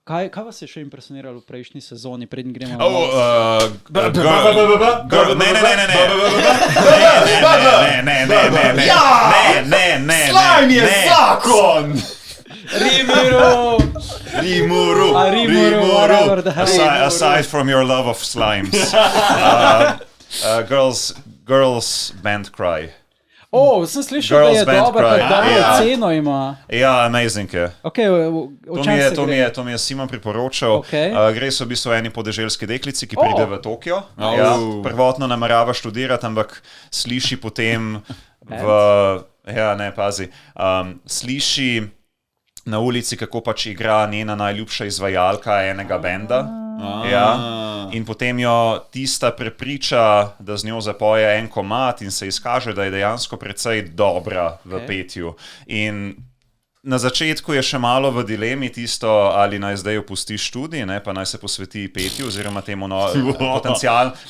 Kaj vas je še impresioniralo v prejšnji sezoni, predn gremo? Ne. Slime je zakon! Rimuru. Aside from your love of slimes. Girls band Cry. Sem slišal, da je dober, da je oceno ima. Ja, amazing je. To mi je Simon priporočal. Gre se v bistvu eni podeželski deklici, ki pride v Tokio. Prvotno namerava študirati, ampak sliši potem sliši na ulici, kako pač igra njena najljubša izvajalka enega benda. In potem jo tista prepriča, da z njo zapoje en komad in se izkaže, da je dejansko precej dobra v petju. In na začetku je še malo v dilemi tisto, ali naj zdaj opusti študij, pa naj se posveti petju, oziroma temu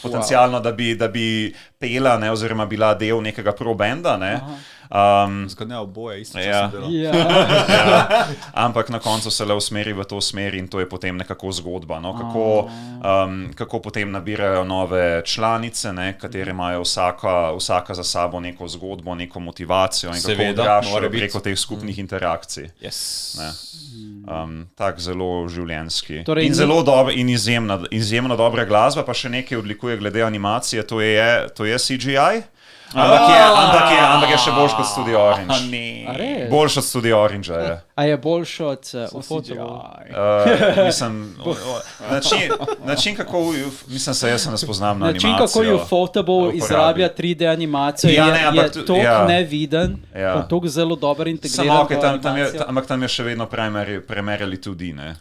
potencialno, da bi pela, oziroma bila del nekega pro-benda. Zgodne oboje, isto Ampak na koncu se le usmeri v to smer in to je potem nekako zgodba. Kako potem nabirajo nove članice, katere imajo vsaka za sabo neko zgodbo, neko motivacijo in kako odraščajo preko teh skupnih interakcij. Tak zelo življenjski. In zelo dobra in izjemno dobra glasba, pa še nekaj odlikuje glede animacije, to je CGI. Ampak je še boljš kot Studio Orange. Boljš od Studio Orange je. A je boljš od Ufotable? Način kako, jaz se ne spoznam na animacijo. Način kako Ufotable izrablja 3D animacijo je toliko neviden, pa toliko zelo dober integriran. Ampak tam je še vedno primerjali tudi, ne.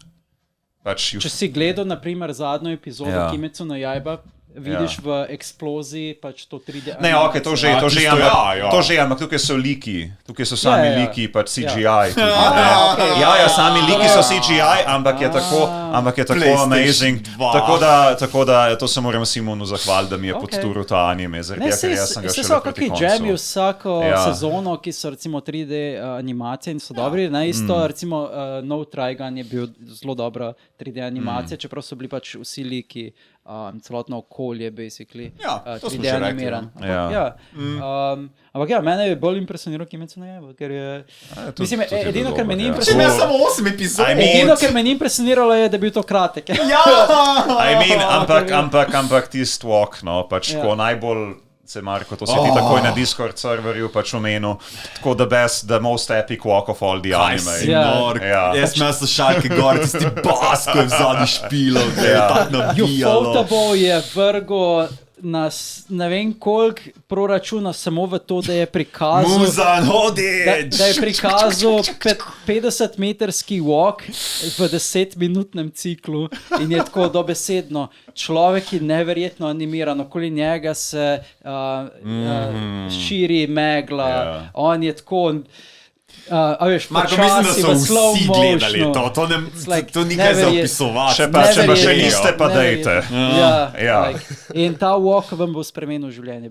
Če si gledal, na primer, zadnjo epizodo Kimetsu no Yaiba, vidiš v eksploziji pač to 3D animacijo. Ne, okej, to že, ampak tukaj so liki, tukaj so sami liki, pač CGI. Sami liki so CGI, ampak je tako amazing. Tako da to se moram Simonu zahvaliti, da mi je podturil to anime, zaradi tega, ker jaz sem ga šele proti koncu. Jam vsako sezono, ki so recimo 3D animacije in so dobri, isto recimo No Trigun je bil zelo dobra 3D animacija, čeprav so bili pač vsi liki, celotno okolje, basically, 3D animiran. Ampak mene je bolj impresioniral Kimetsu no Yaiba, ker je... Mislim, edino, kar me ni impresioniralo... Če samo 8 epizod! Edino, kar me ni impresioniralo je, da je bil to kratek. Ampak tist walk, pač ko najbolj... Marko, to si ti takoj na Discord serverju pač omenil, tako the most epic walk of all the anime. Jaz imel so šalke gor, tisti bas, ko je v zadnji špilo, tako nabijalo. Ufotable je vrgo ne vem koliko proračuna samo v to, da je prikazal Muzan, hodič! Da je prikazal 50-metrski walk v 10-minutnem ciklu in je tako dobesedno. Človek je neverjetno animiran, okoli njega se širi megla, on je tako... Marko, mislim, da so vsi gledali to ni kaj za opisovati. Če pa še niste, pa dejte. In ta walk vam bo spremenil življenje.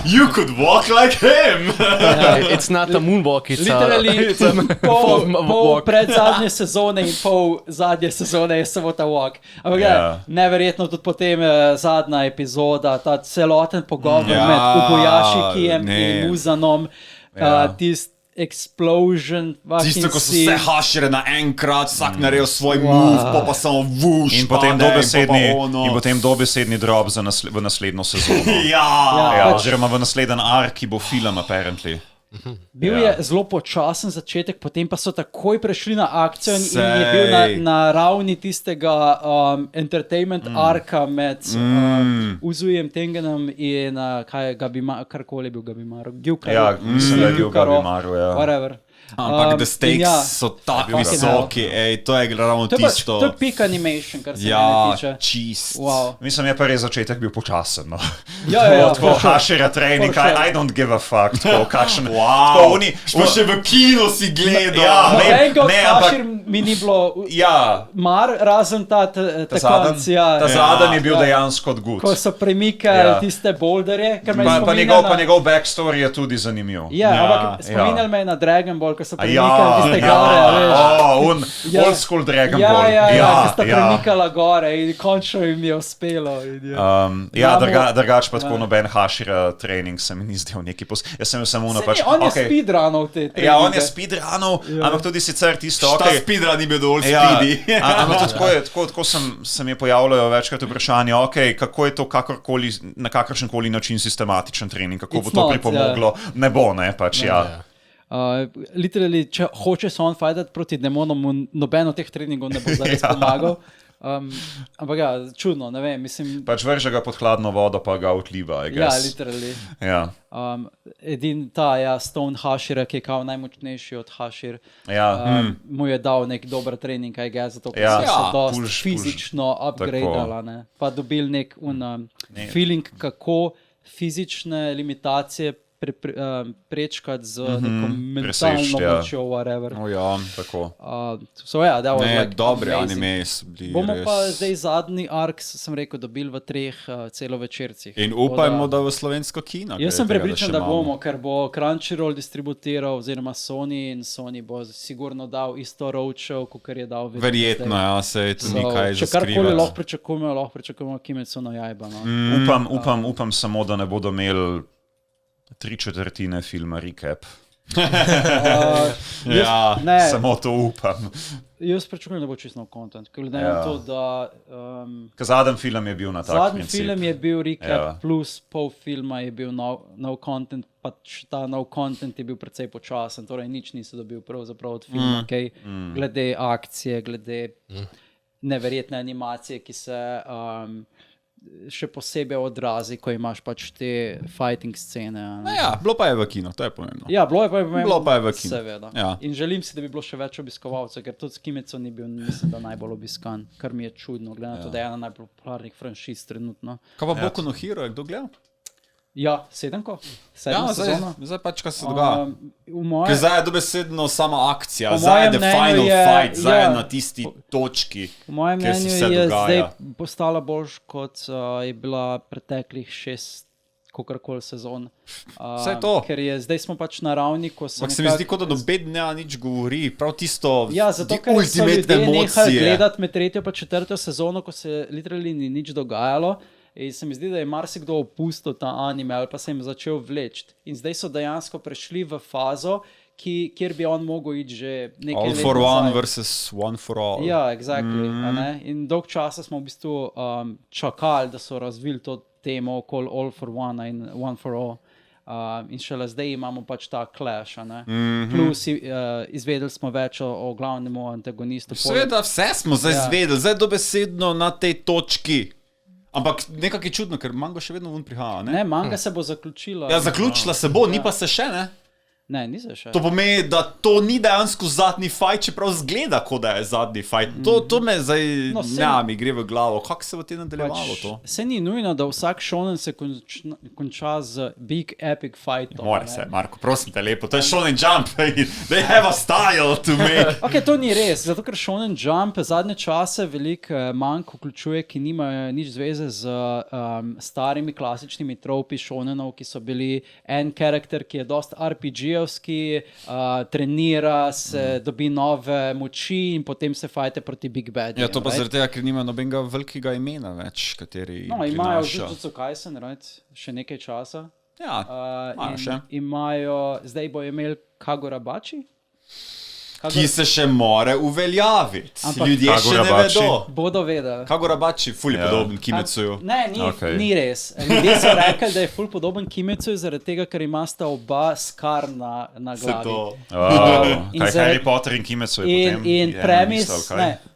You could walk like him! It's not a moonwalk, it's pol predzadnje sezone in pol zadnje sezone je samo ta walk. Ampak neverjetno tudi potem zadnja epizoda, ta celoten pogovor med Ubojašikijem in Muzanom, tist explosion, tisto, ko so vse hašere naenkrat, vsak naredil svoj move, pa samo vuš, in potem dobesedni drop v naslednjo sezono. Oziroma v nasleden ark, ki bo film, apparently. Bil je zelo počasen začetek, potem pa so takoj prešli na akcijo in je bil na ravni tistega entertainment arka med Uzujem Tengenom in karkoli je bil Gabimaru. Mislim, da je bil Gabimaru, whatever. Ampak the stakes so tako visoki, to je ravno tisto. To je peak animation, kar se mene tiče. Čist. Mislim, je pa res začetek bil počasen, no. Tako hašera trening, I don't give a fuck, tako kakšen. Pa še v kino si gledal. mi ni bilo Ja, mar, razen ta konc. ta zadnji je bil dejansko good. Ko so premikali tiste boulderje. Pa njegov backstory je tudi zanimiv. Ja, ampak spominjali me je na Dragon Ball, ko so premikali tiste gore. Old school Dragon Ball. Ja, ki sta premikala gore in končno jim je uspelo. Drugač pa tako noben Hashira trening se mi ni zdel neki Jaz sem samo on je speedrunov te treninge. Ja, on je speedrunov, ampak tudi sicer tisto, Ta speedrun ni bil dovolj speedy. Ampak tako se mi pojavljajo večkrat vprašanje, kako je to na kakršenkoli način sistematičen trening, kako bo to pripomoglo, ne bo, ne, pač ja. Literally, če hoče se on fajtati proti demonom, nobeno teh treningov ne bo zares pomagal. Ampak ja, čudno, ne vem, mislim... Pač vrže ga pod hladno vodo, pa ga odliva, I guess. Ja, literally. Ja. Edin Stone Hashira, ki je kao najmočnejši od Hashir, mu je dal nek dober trening, I guess, zato ker so dost fizično upgradeala, ne. Pa dobil nek feeling, kako fizične limitacije prečkati z neko mentalno močjo, whatever. Ja, tako. So that was Ne, like dobre amazing. anime so bili Bomo res. pa zdaj zadnji ark, sem rekel, dobili v 3 celovečercih. In upajmo, da v slovensko kino. Jaz sem prepričan, da bomo, ker bo Crunchyroll distributiral, oziroma Sony, in Sony bo sigurno dal isto roadshow, kot je dal vedno. Verjetno, ja, se je tu nekaj Če karkoli lahko zaskrivati. pričakujemo Kimetsu no Yaiba. Upam samo, da ne bodo imeli 3/4 filma recap. Ja, samo to upam. Jaz pričakujem, da bo čisto nov content, ker glede na to, da... Zadnji film je bil na tak Zadnji princip. film je bil recap, plus pol filma je bil nov content, pa ta nov content je bil precej počasen, torej nič niso dobil pravzaprav od filma, glede akcije, glede neverjetne animacije, ki se še posebej odrazi, ko imaš pač te fighting scene. Ja, bilo pa je v kino, to je pomembno. Ja, bilo je pomembno. Bilo pa je v kino. Seveda. Ja. In želim si, da bi bilo še več obiskovalcev, ker tudi Kimetsu ni bil, mislim, da najbolj obiskan, kar mi je čudno, glede na to, da je ena najbolj popularnih franšiz trenutno. Kaj pa Boku no Hero, je kdo gledal? Ja, 7. sezono. Zdaj pač, kaj se dogaja. Ker zdaj je dobesedno sama akcija, zdaj je the final fight, zdaj je na tisti točki, po mojem kjer se mnenju vse je dogaja. zdaj postala boljš, kot je bila preteklih 6 kakorkoli sezon. Vse to. Ker zdaj smo pač na ravni, ko se Ampak se mi zdi, kot da noben ne nič govori, prav tisto ja, zato, ker so ljudje nehali gledati med 3. pa 4. sezono, ko se literally ni nič dogajalo. In se mi zdi, da je marsikdo opustil ta anime ali pa se jim začel vleči. In zdaj so dejansko prešli v fazo, kjer bi on mogel iti že nekaj let nazaj. All for one versus one for all. Ja, exactly. In dolg časa smo v bistvu čakali, da so razvili to temo okoli all for one in one for all. In šele zdaj imamo pač ta clash, plus izvedeli smo več o glavnemu antagonistu. Seveda, vse smo zdaj izvedeli, zdaj dobesedno na tej točki. Ampak nekako je čudno, ker manga še vedno ven prihaja, ne? Ne, manga se bo zaključila. Ja, zaključila se bo, ni pa se še, ne? Ne, ni se še. To pomeni, da to ni dejansko zadnji fight, čeprav zgleda, kot da je zadnji fight. To me zdaj, mi gre v glavo. Kako se bo te nadaljevalo to? Se ni nujno, da vsak shonen se konča z big epic fightom. Mora se, Marko, prosim te lepo, to je Shonen Jump, they have a style to make. Ok, to ni res, zato ker Shonen Jump zadnje čase veliko manj vključuje, ki nimajo nič zveze z starimi klasičnimi tropi shonenov, ki so bili en karakter, ki je dost RPG-evski, trenira se, dobi nove moči in potem se fajte proti Big Bad. Ja, to pa zaradi tega, ker nima nobenega velikega imena več, kateri imajo prinaša. Jujutsu Kaisen, še nekaj časa. Ja, imajo še. Zdaj bo imel Kagurabachi. Ki se še more uveljaviti. Ljudje še ne vedo. Bodo vedeli. Kagurabachi, ful je podoben Kimetsuju. Ne, ni res. Ljudje so rekli, da je ful podoben Kimetsuju, zaradi tega, ker imasta oba skar na glavi. Kaj Harry Potter in Kimetsu je potem? In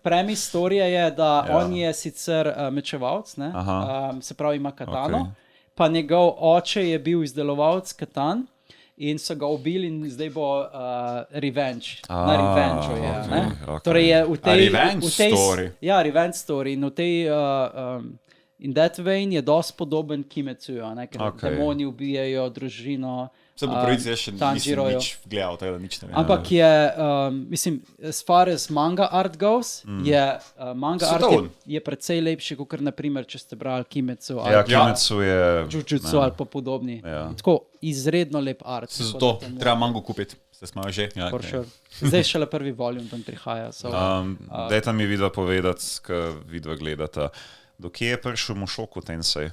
premis storije je, da on je sicer mečevalc, se pravi ima katano, pa njegov oče je bil izdelovalec katan, in so ga ubili in zdaj bo revenge. Na revenge je. Okay. Torej je v tej... revenge story. Ja, revenge story. In v tej... in that vein je dosti podoben Kimetsuju, ker demoni ubijajo družino, Se po pravici jaz še nisem Tanjiroju. nič gledal, tako da nič ne vem. Ampak je, mislim, as far as manga art goes, je manga art Svetovn. je precej lepši, kot naprimer, če ste brali Kimetsu Ja, ali Kimetsu je... Jujutsu ali pa podobni. Ja. Tako izredno lep art. Se tako zato da te treba mango kupiti, se smo že. Ja, for sure. Zdaj šele prvi volume tam prihaja. So, Dajte mi vidva povedati, kaj vidva gledata. Do kje je prišel Mushoku Tensei?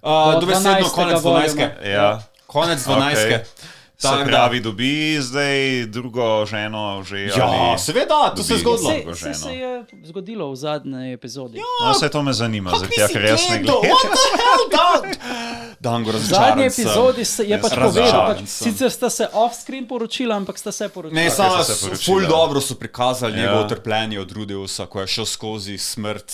Dobesedno 12. konec 12. voluma. Ja. Konec 12. Okay. Se Tako da- pravi, dobi zdaj drugo ženo že Ja, ali... seveda, to se je dobi- zgodilo. se je zgodilo v zadnji epizodi. No, vse to me zanima, zaradi tega, ker jaz ne gledam. What the hell, Dan? Dango, V razočaran zadnji sem. epizodi je pač razočaran povedal, pač, sem. sicer sta se off-screen poročila, ampak sta se poročila. Ne, samo so se poročila. ful dobro so prikazali Ja. njegovo trpljenje od Rudeusa, ko je šel skozi smrt.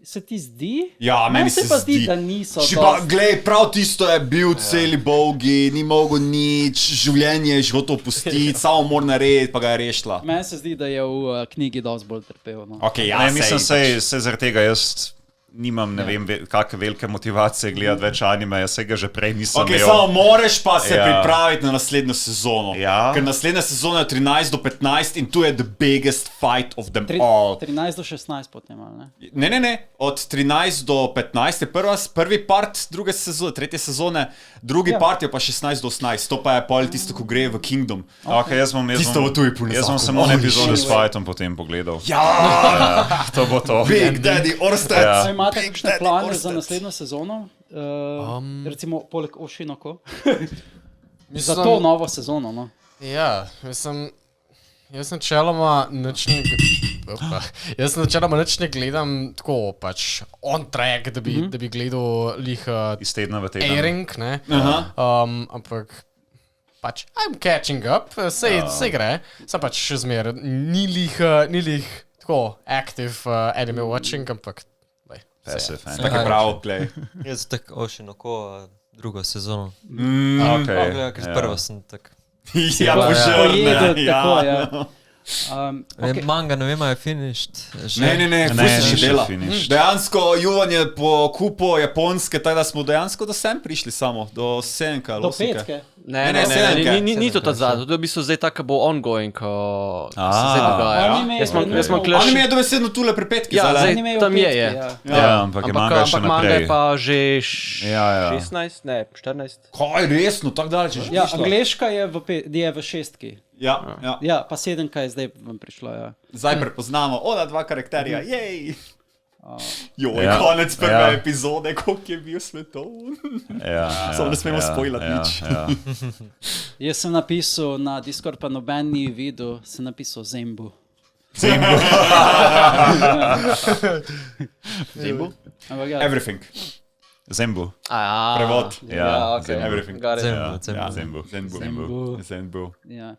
Se ti zdi? Ja, meni se pa zdi, zdi. da niso. Če pa, glej, prav tisto je bil celi bolgi, ni mogel nič, življenje je že hotel pustiti, samo mora narediti, pa ga je rešila. Meni se zdi, da je v knjigi dosti bolj trpel. No. Okay, ja, Ne, mislim, sej, se zaradi tega jaz nimam, ne vem, kakšne velike motivacije gledati več anime, jaz se ga že prej nisem Okay, imel. samo moreš pa se Ja. pripraviti na naslednjo sezono. Ja. Ker naslednja sezona je 13 do 15 in tu je the biggest fight of them Tri- all. 13 do 16 potem, ali ne? Ne, od 13 do 15 je prvi part druge sezone, tretje sezone, drugi Ja. part je pa 16 do 18, to pa je pol tisto, ko gre v Kingdom. Okay, jaz bom Tisto bo tuji puno jaz bom zakon. samo Holy epizodo s shit. Fightom potem pogledal. Ja, To bo to. Big Daddy Orsted. Ja. A imate Big kakšne Daddy plane za Orsted. naslednjo sezono? Recimo poleg Oshinoko. Za Mislim- to novo sezono. No. Ja, mislim, jaz načeloma nič ne, jaz načeloma nič ne gledam tako pač on track, da bi gledal lih Iz tedna v teden. airing, ne. Aha. Ampak pač I'm catching up, se gre, sem pač še zmeraj, ni lih tako active anime watching, ampak lej, se je. Passive, ne. Tako je prav, play. Jaz tako Oshinoko drugo sezono. Okay, Ja, ker ja. prvo sem tako. Ja, Pojedel, požrne. tako, Ja. ja. Okay. Manga, ne vem, ali je finished. Že? Ne, Ne, ful se ni še še dela. finished. Dejansko Juvan je po kupu japonske, tako da smo dejansko do sem prišli samo, do senka. Do petke. Ne, Ne, sedemke. ni to ta zadnji, to je v bistvu zdaj tako bo ongoing, ko se Ah. zdaj dogaja. Anime je Jaz imam trenutno- kleš- Anime je dobesedno tule pri petki. Ja, zdajle. zdaj Anime je v tam je, petki, je. ja. Ja, ampak je manga še manga je naprej. pa že Ja, ja. 16, ne, 14. Kaj, resno, tako daleč je že Ja, prišlo? angleška je v šestki. Ja, ja. Ja, pa sedemka je zdaj vam prišla. Ja. Zdaj prepoznamo, ona dva karakterja, jej! Joj, Ja, konec prve ja. epizode, koliko je bil svetovn. Ja, Samo ne smemo spoilati nič. Ja. Jaz sem napisal na Discord, pa noben ni videl, sem napisal Zembu. Zembu? Ampak ja, Everything. Zembu. Prevod. Ja, okej. Zembu. Everything. Got it. Zembu, Ja, zembu. Zembu. Zenbu. Zembu. Zenbu. Ja.